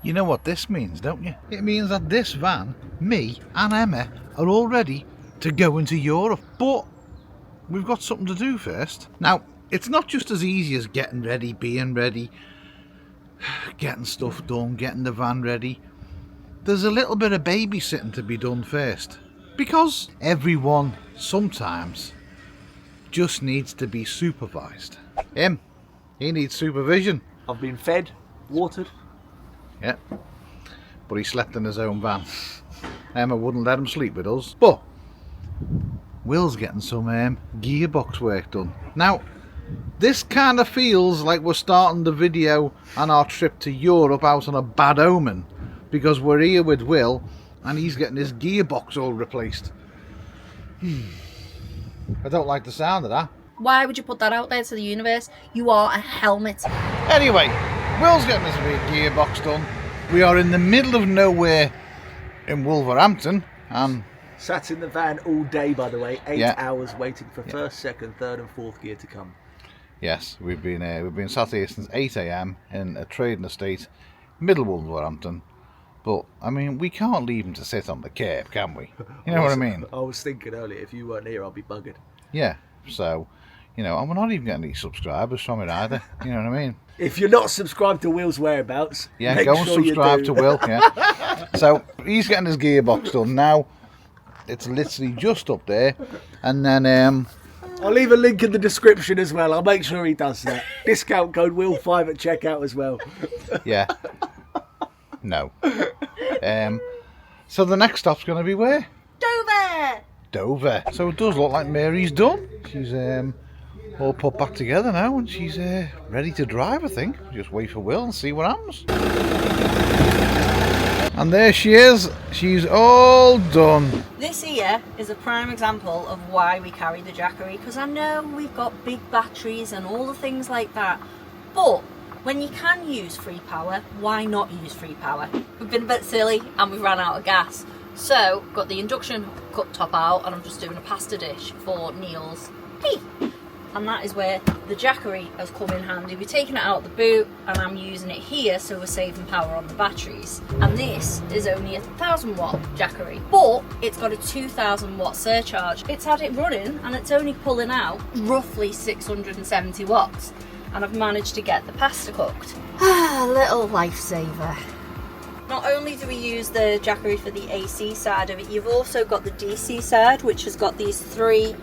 You know what this means, don't you? It means that this van, me and Emma are all ready to go into Europe. But we've got something to do first. Now, it's not just as easy as getting ready, being ready, getting stuff done, getting the van ready. There's a little bit of babysitting to be done first. Because everyone sometimes just needs to be supervised. He needs supervision. I've been fed, watered. Yeah, but he slept in his own van. Emma wouldn't let him sleep with us. But Will's getting some gearbox work done. Now, this kind of feels like we're starting the video and our trip to Europe out on a bad omen, because we're here with Will and he's getting his gearbox all replaced. I don't like the sound of that. Why would you put that out there to the universe? You are a helmet. Anyway, Will's getting his gearbox done. We are in the middle of nowhere in Wolverhampton and Sat in the van all day, by the way. 8 Yeah. hours waiting for first, second, third and fourth gear to come. yes, we've been sat here since 8 AM in a trading estate, middle Wolverhampton. But I mean, we can't leave him to sit on the curb, can we? You know what I mean? I was thinking earlier, if you weren't here, I'd be buggered. Yeah. So, and we're not even getting any subscribers from it either. You know what I mean? If you're not subscribed to Will's Whereabouts, Yeah, make go and sure you subscribe do. to Will. Yeah. So he's getting his gearbox done now. It's literally just up there, and then I'll leave a link in the description as well. I'll make sure he does that. Discount code Will5 at checkout as well. yeah, no. So the next stop's going to be where? Dover! Dover. So it does look like Mary's done. She's all put back together now, and she's ready to drive. I think. Just wait for Will and see what happens. And there she is. She's all done. This here is a prime example of why we carry the Jackery, because I know we've got big batteries and all the things like that, but when you can use free power, why not use free power? We've been a bit silly and we've ran out of gas, so got the induction cooktop out and I'm just doing a pasta dish for Neil's tea. And that is where the Jackery has come in handy. We're taking it out of the boot and I'm using it here, so we're saving power on the batteries. And this is only a 1000 watt Jackery, but it's got a 2000 watt surcharge. It's had it running and it's only pulling out roughly 670 watts. And I've managed to get the pasta cooked. Ah, little lifesaver. Not only do we use the Jackery for the AC side of it, you've also got the DC side, which has got these 3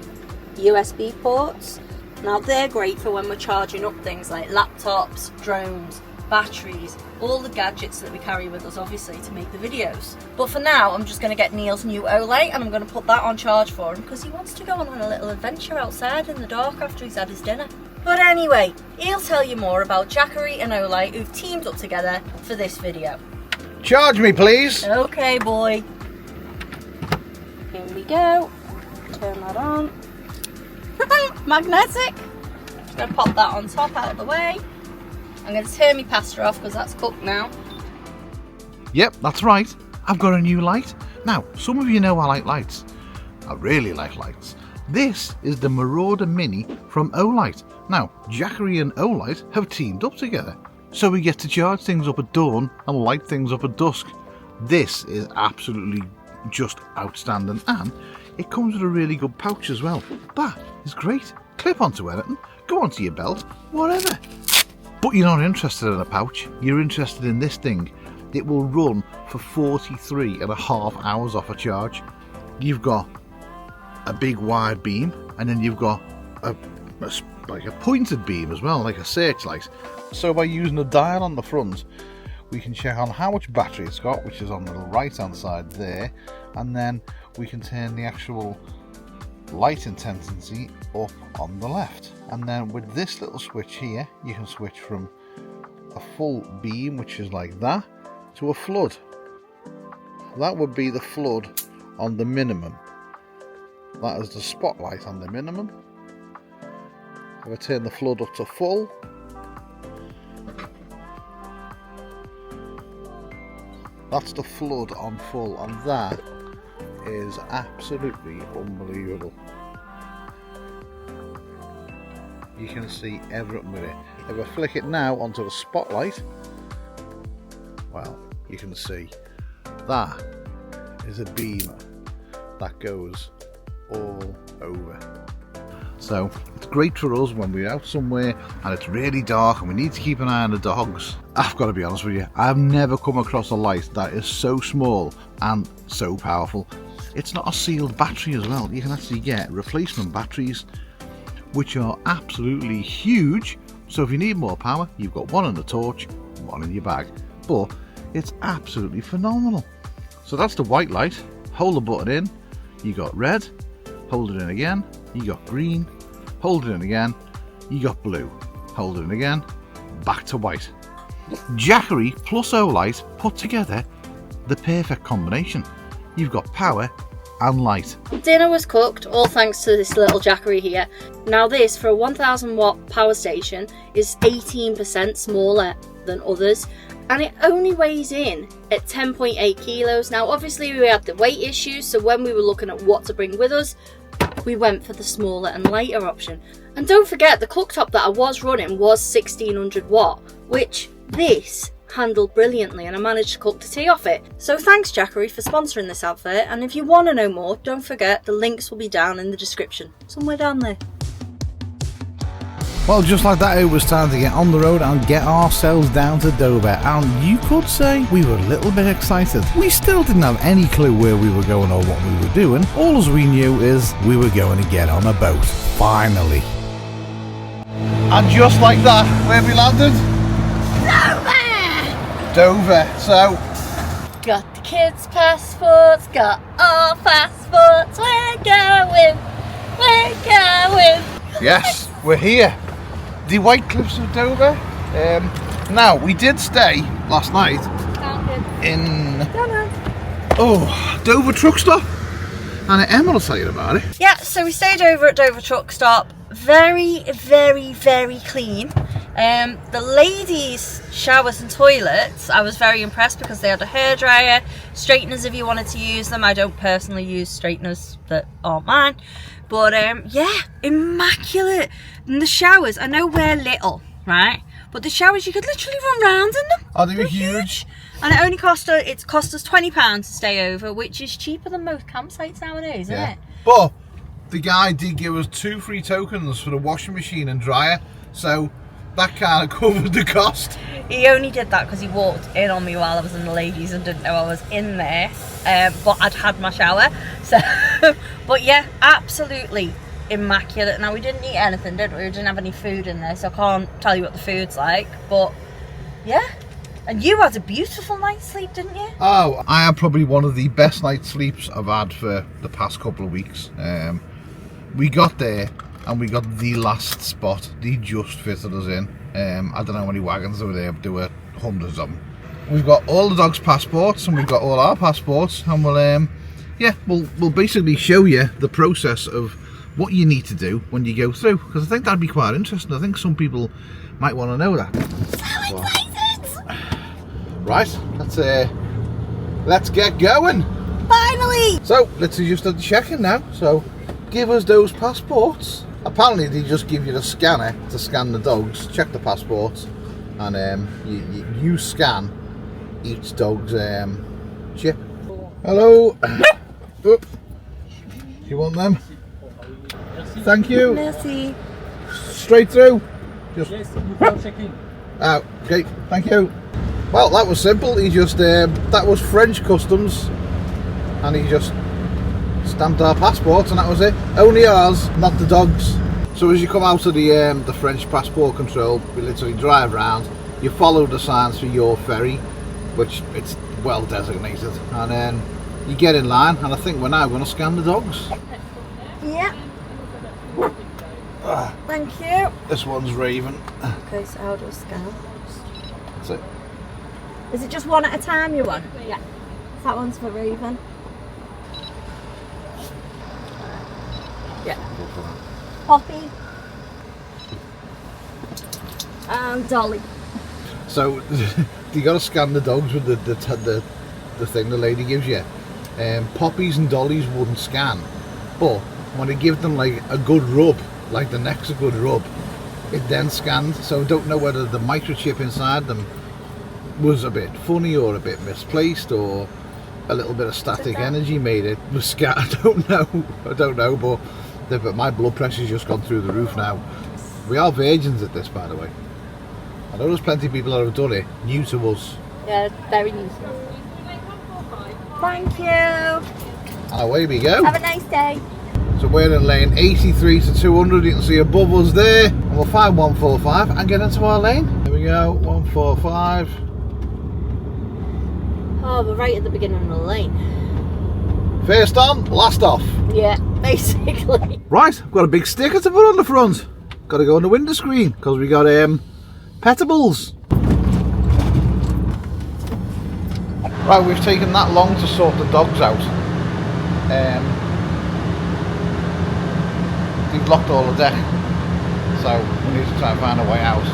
USB ports. Now they're great for when we're charging up things like laptops, drones, batteries, all the gadgets that we carry with us obviously to make the videos. But for now I'm just going to get Neil's new Olight and I'm going to put that on charge for him because he wants to go on a little adventure outside in the dark after he's had his dinner. But anyway, he'll tell you more about Jackery and Olight who've teamed up together for this video. Charge me, please. Okay boy. Here we go. Turn that on. Magnetic. Just going to pop that on top out of the way. I'm going to turn my pasta off because that's cooked now. Yep, that's right. I've got a new light. Now, some of you know I like lights. I really like lights. This is the Marauder Mini from Olight. Now, Jackery and Olight have teamed up together, so we get to charge things up at dawn and light things up at dusk. This is absolutely just outstanding, and it comes with a really good pouch as well. That is great. Clip onto anything, go onto your belt, whatever. But you're not interested in a pouch, you're interested in this thing. It will run for 43.5 hours off a charge. You've got a big wide beam, and then you've got like a pointed beam as well, like a searchlight. So by using a dial on the front, we can check on how much battery it's got, which is on the right hand side there, and then we can turn the actual light intensity up on the left. And then with this little switch here, you can switch from a full beam, which is like that, to a flood. That would be the flood on the minimum. That is the spotlight on the minimum. If I turn the flood up to full, that's the flood on full, and that is absolutely unbelievable. You you can see everything with it. If I flick it now onto the spotlight, well, you can see that is a beam that goes all over. So it's great for us when we're out somewhere and it's really dark and we need to keep an eye on the dogs. I've got to be honest with you, I've never come across a light that is so small and so powerful. It's not a sealed battery as well. You can actually get replacement batteries which are absolutely huge. So if you need more power, you've got one in the torch, one in your bag. But it's absolutely phenomenal. So that's the white light. Hold the button in, you got red. Hold it in again, you got green. Hold it in again, you got blue. Hold it in again, back to white. Jackery plus Olight put together the perfect combination. You've got power and light. Dinner was cooked, all thanks to this little Jackery here. Now this, for a 1000 watt power station, is 18% smaller than others, and it only weighs in at 10.8 kilos. Now obviously we had the weight issues, so when we were looking at what to bring with us, we went for the smaller and lighter option. And don't forget, the cooktop that I was running was 1600 watt, which this handled brilliantly, and I managed to cook the tea off it. So thanks Jackery for sponsoring this outfit, and if you want to know more, don't forget the links will be down in the description, somewhere down there. Well, just like that, it was time to get on the road and get ourselves down to Dover, and you could say we were a little bit excited. We still didn't have any clue where we were going or what we were doing. All as we knew is we were going to get on a boat, finally. And just like that, where we landed? Dover. So Got the kids' passports, got our passports, we're going. yes, we're here. The White Cliffs of Dover. Now, we did stay last night in Dover Truck Stop, and Emma will tell you about it. Yeah, so we stayed over at Dover Truck Stop. Very, very, very clean. The ladies' showers and toilets, I was very impressed because they had a hairdryer, straighteners if you wanted to use them. I don't personally use straighteners that aren't mine. But yeah, immaculate. And the showers, I know we're little, right? But the showers, you could literally run round in them. Oh, they were huge. And it only cost us £20 to stay over, which is cheaper than most campsites nowadays, isn't it? But the guy did give us 2 free tokens for the washing machine and dryer, so that kind of covered the cost. He only did that because he walked in on me while I was in the ladies and didn't know I was in there. But I'd had my shower. So, but yeah, absolutely immaculate. Now, we didn't eat anything, did we? We didn't have any food in there, so I can't tell you what the food's like. But yeah. And you had a beautiful night's sleep, didn't you? Oh, I had probably one of the best night's sleeps I've had for the past couple of weeks. We got there and we got the last spot. They just fitted us in. I don't know how many wagons there were there, but there were hundreds of them. We've got all the dogs' passports and we've got all our passports, and we'll basically show you the process of what you need to do when you go through, because I think that'd be quite interesting. I think some people might want to know that. So excited! Right, let's get going. Finally! So let's just have the check-in now. So give us those passports. Apparently they just give you the scanner to scan the dogs, check the passports, and you scan each dog's chip. Hello. Oh, you want them? Thank you. Merci. Straight through. Just Yes, without checking. out. Okay, thank you. Well, that was simple. He just that was French customs, and he just stamped our passports, and that was it. Only ours, not the dogs. So as you come out of the French passport control, we literally drive around. You follow the signs for your ferry, which it's well designated, and then you get in line. And I think we're now going to scan the dogs. Yeah. Thank you. This one's Raven. Okay, so how do I scan? That's it. Is it just one at a time you want? Yeah. That one's for Raven. Yeah. Poppy. And Dolly. So you got to scan the dogs with the thing the lady gives you. Poppies and dollies wouldn't scan, but when they give them like a good rub, like the neck's a good rub, it then scans. So I don't know whether the microchip inside them was a bit funny or a bit misplaced or a little bit of static energy made it was scat. I don't know, but my blood pressure's just gone through the roof now. We are virgins at this, by the way. I know there's plenty of people that have done it, new to us. Yeah, very new. Thank you. And away we go. Have a nice day. So we're in lane 83 to 200, you can see above us there. And we'll find 145 and get into our lane. Here we go, 145. Oh, we're right at the beginning of the lane. First on, last off. Yeah, basically. Right, I've got a big sticker to put on the front. Got to go on the window screen because we got petables. Right, we've taken that long to sort the dogs out. We've locked all the deck, so we need to try and find a way out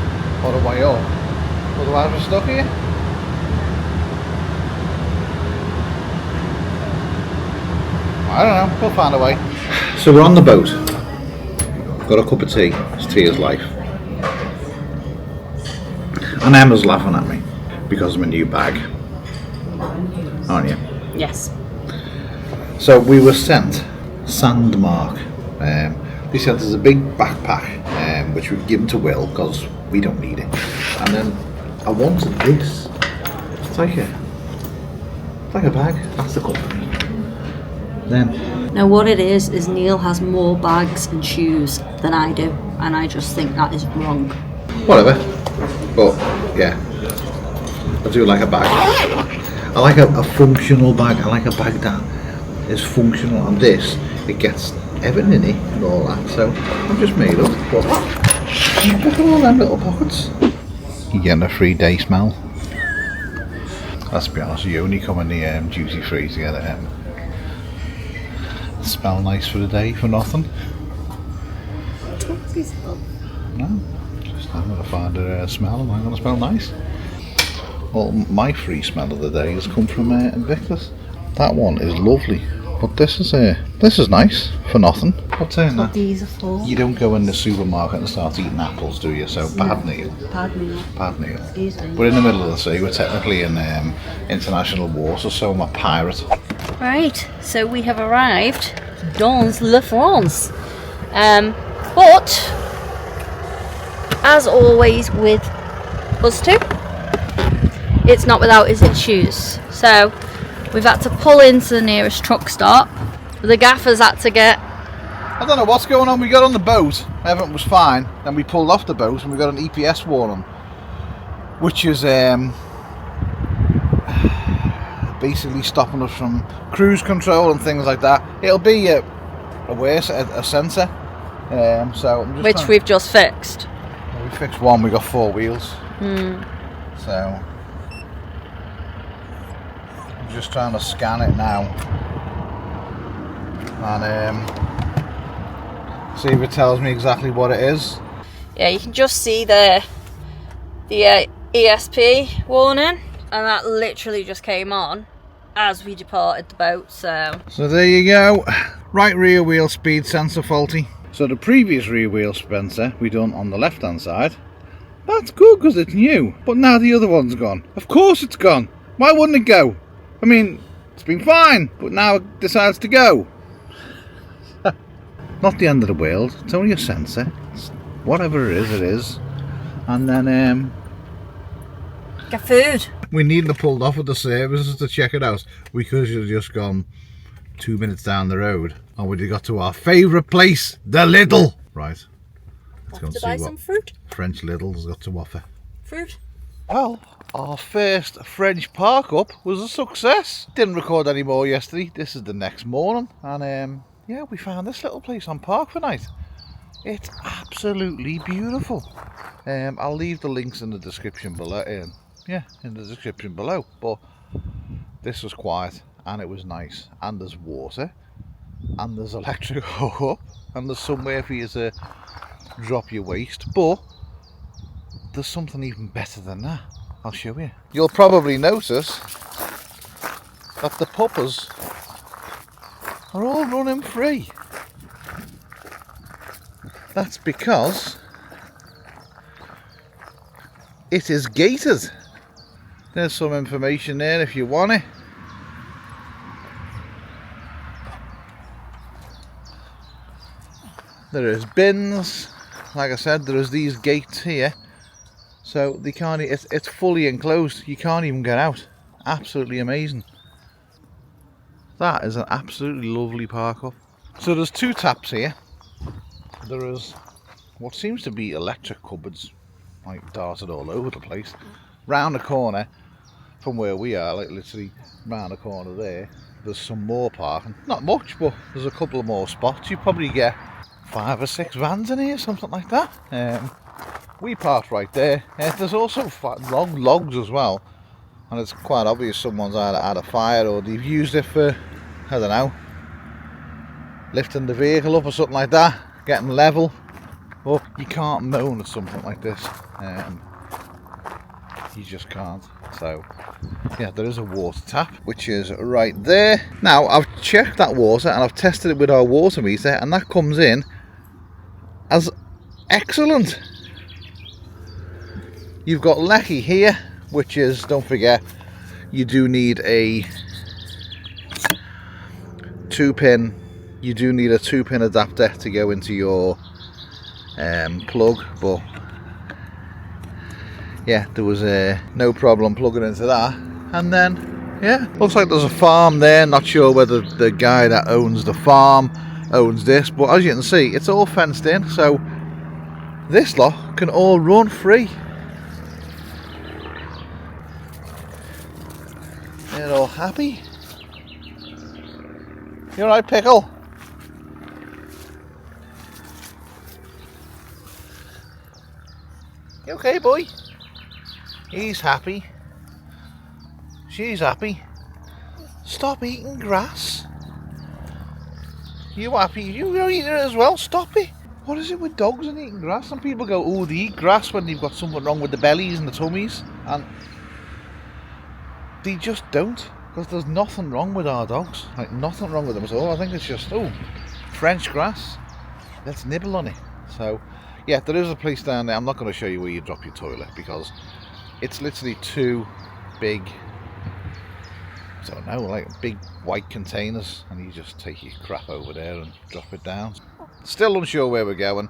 or a way up. Otherwise we're stuck here. I don't know, we'll find a way. So we're on the boat. Got a cup of tea. It's tea is life. And Emma's laughing at me because of my new bag. Aren't you? Yes. So we were sent Sandmark. They sent us a big backpack, which we've given to Will because we don't need it. And then I wanted this. It's like a bag. That's the company. Then. Now what it is Neil has more bags and shoes than I do, and I just think that is wrong. Whatever. But yeah, I do like a bag. I like a functional bag. I like a bag that is functional. And this, it gets everything in it and all that. So I'm just made up. But look at all them little pockets. You're getting a 3-day smell. Let's be honest, you only come in the duty free to get it. Smell nice for the day for nothing. No, just I'm going to find a smell and I'm going to smell nice. Well, my free smell of the day has come from Invictus. That one is lovely, but this is nice for nothing. What's saying that? These are for. You don't go in the supermarket and start eating apples, do you? So bad Neil. Bad Neil. Bad Neil. Excuse me. We're in the middle of the sea. We're technically in international waters, so I'm a pirate. Right, so we have arrived dans la France. But as always with us two, it's not without its issues. So we've had to pull into the nearest truck stop. The gaffers had to get. I don't know what's going on. We got on the boat, everything was fine. Then we pulled off the boat and we got an EPS warning, which is basically stopping us from cruise control and things like that. It'll be a sensor. So I'm just Which we've just fixed. We fixed one. We got 4 wheels. So I'm just trying to scan it now and see if it tells me exactly what it is. Yeah, you can just see the ESP warning, and that literally just came on as we departed the boat. So there you go. Right rear wheel speed sensor faulty. So the previous rear wheel sensor we done on the left hand side, that's good because it's new, but now the other one's gone. Of course it's gone. Why wouldn't it go? I mean, it's been fine, but now it decides to go. Not the end of the world, it's only a sensor. It's whatever it is. And then get food. we needn't have pulled off at the services to check it out. We could have just gone 2 minutes down the road and we'd have got to our favourite place, the Lidl. Right, let's go and see buy what some fruit. French Lidl's got to offer. Fruit. Well, our first French park up was a success. Didn't record any more yesterday. This is the next morning, and yeah, we found this little place on Park for night. It's absolutely beautiful. I'll leave the links in the description below. In the description below. But this was quiet and it was nice, and there's water, and there's electric hook up, and there's somewhere for you to drop your waste. But there's something even better than that. I'll show you. You'll probably notice that the puppers are all running free. That's because it is gated. There's some information there if you want it. There is bins. Like I said, there is these gates here, so they can't. It's fully enclosed. You can't even get out. Absolutely amazing. That is an absolutely lovely park up. So there's 2 taps here. There is what seems to be electric cupboards, like darted all over the place. Round the corner from where we are, like literally round the corner there, there's some more parking. Not much, but there's a couple of more spots. You probably get 5 or 6 vans in here, something like that. We parked right there. There's also long logs as well, and it's quite obvious someone's either had a fire or they've used it for, I don't know, lifting the vehicle up or something like that, getting level. But you can't moan at something like this. You just can't. So yeah, there is a water tap which is right there. Now I've checked that water and I've tested it with our water meter, and that comes in as excellent. You've got lecky here, which is, don't forget, you do need a 2-pin. You do need a 2-pin adapter to go into your plug, but yeah, there was no problem plugging into that. And then yeah, looks like there's a farm there. Not sure whether the guy that owns the farm owns this, but as you can see, it's all fenced in, so this lot can all run free. They're all happy. You alright, Pickle? You okay, boy? He's happy. She's happy. Stop eating grass. You happy? You're eating it as well. Stop it. What is it with dogs and eating grass? Some people go, oh, they eat grass when they've got something wrong with the bellies and the tummies, and they just don't, because there's nothing wrong with our dogs. Like, nothing wrong with them at all. I think it's just, oh, French grass, let's nibble on it. So yeah, there is a place down there. I'm not going to show you where you drop your toilet, because it's literally 2 big, I don't know, like big white containers, and you just take your crap over there and drop it down. Still unsure where we're going.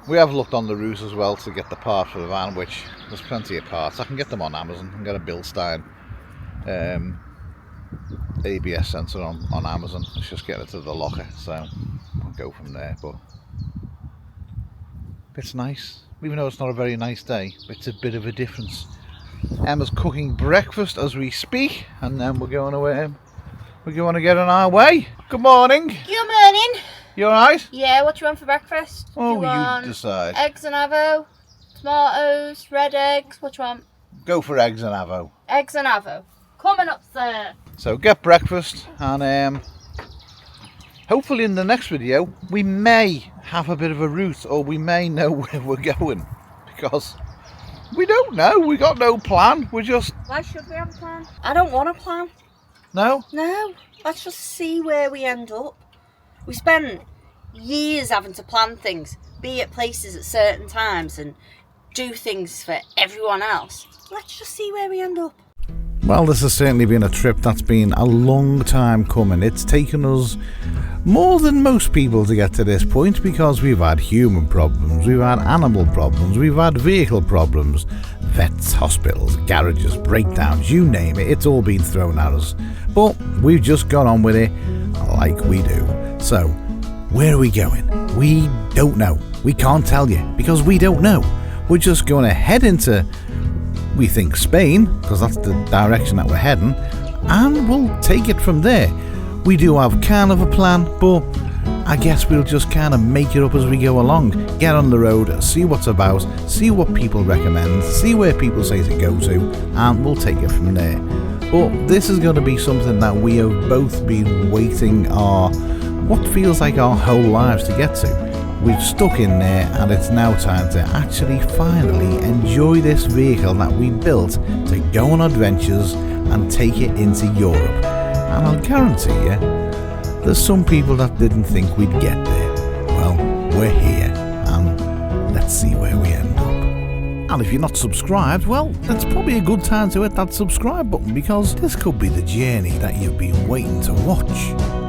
We have looked on the route as well to get the part for the van, which there's plenty of parts. I can get them on Amazon. I can get a Bilstein ABS sensor on Amazon. Let's just get it to the locker, so we'll go from there. But it's nice, even though it's not a very nice day. It's a bit of a difference. Emma's cooking breakfast as we speak, and then we're going to get on our way. Good morning. Good morning. You alright? Yeah, what do you want for breakfast? Oh, you decide. Eggs and avo, tomatoes, red eggs, what do you want? Go for eggs and avo. Eggs and avo. Coming up, sir. So get breakfast, and hopefully in the next video we may have a bit of a route, or we may know where we're going, because we don't know. We got no plan. We're just... Why should we have a plan? I don't want a plan. No? No. Let's just see where we end up. We spent years having to plan things, be at places at certain times and do things for everyone else. Let's just see where we end up. Well, this has certainly been a trip that's been a long time coming. It's taken us more than most people to get to this point, because we've had human problems, we've had animal problems, we've had vehicle problems, vets, hospitals, garages, breakdowns, you name it, it's all been thrown at us. But we've just got on with it like we do. So, where are we going? We don't know. We can't tell you, because we don't know. We're just going to head into, we think, Spain, because that's the direction that we're heading, and we'll take it from there. We do have kind of a plan, but I guess we'll just kind of make it up as we go along. Get on the road, see what's about, see what people recommend, see where people say to go to, and we'll take it from there. But this is going to be something that we have both been waiting what feels like our whole lives to get to. We've stuck in there, and it's now time to actually finally enjoy this vehicle that we built to go on adventures and take it into Europe. And I'll guarantee you, there's some people that didn't think we'd get there. Well, we're here, and let's see where we end up. And if you're not subscribed, well, it's probably a good time to hit that subscribe button, because this could be the journey that you've been waiting to watch.